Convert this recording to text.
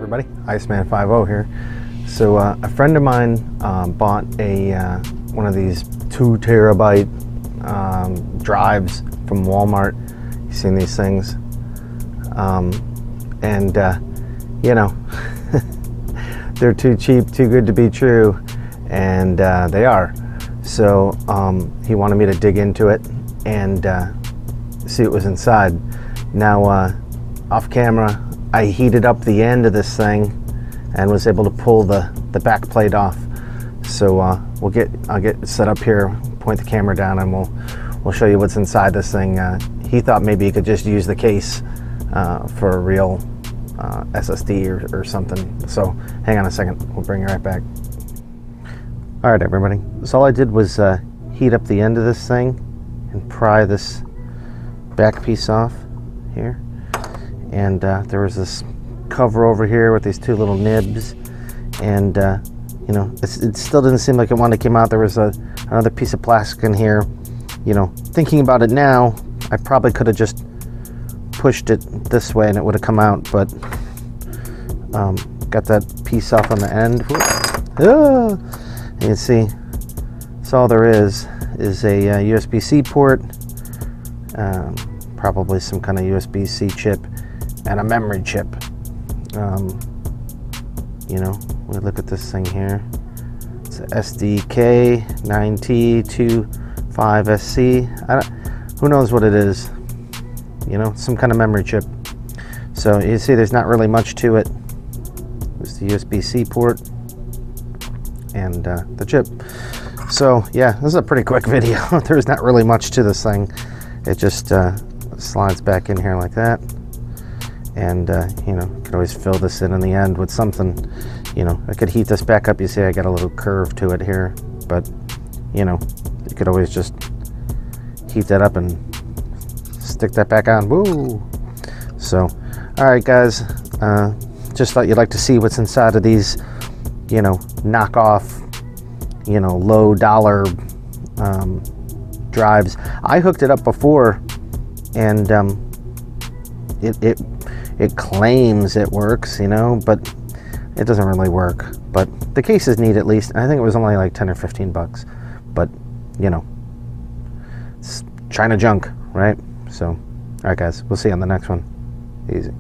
everybody, Icemanfiveoh here. So a friend of mine bought a one of these 2 terabyte drives from Walmart. You've seen these things, and you know, they're too cheap, too good to be true, and they are. So he wanted me to dig into it and see what was inside. Now off camera, I heated up the end of this thing and was able to pull the back plate off. So I'll get set up here, point the camera down, and we'll show you what's inside this thing. He thought maybe he could just use the case for a real SSD or something. So hang on a second, we'll bring it right back. All right, everybody. So all I did was heat up the end of this thing and pry this back piece off here. And there was this cover over here with these 2 little nibs, and you know, it still didn't seem like it wanted to come out. There was another piece of plastic in here. You know, thinking about it now, I probably could have just pushed it this way and it would have come out, but got that piece off on the end. You can see that's all there is a USB-C port, probably some kind of USB-C chip, and a memory chip. You know, we look at this thing here. It's a SDK 9T25SC. Who knows what it is? You know, some kind of memory chip. So you see, there's not really much to it. There's the USB-C port and the chip. So yeah, this is a pretty quick video. There's not really much to this thing. It just slides back in here like that. And you know, you could always fill this in the end with something. You know, I could heat this back up. You see I got a little curve to it here, but you know, you could always just heat that up and stick that back on. Woo! So, all right, guys, just thought you'd like to see what's inside of these, you know, knockoff, you know, low dollar drives. I hooked it up before, and it claims it works, you know, but it doesn't really work. But the case is neat, at least. I think it was only like 10 or 15 bucks, but you know, it's China junk, right? So, all right, guys, we'll see you on the next one. Easy.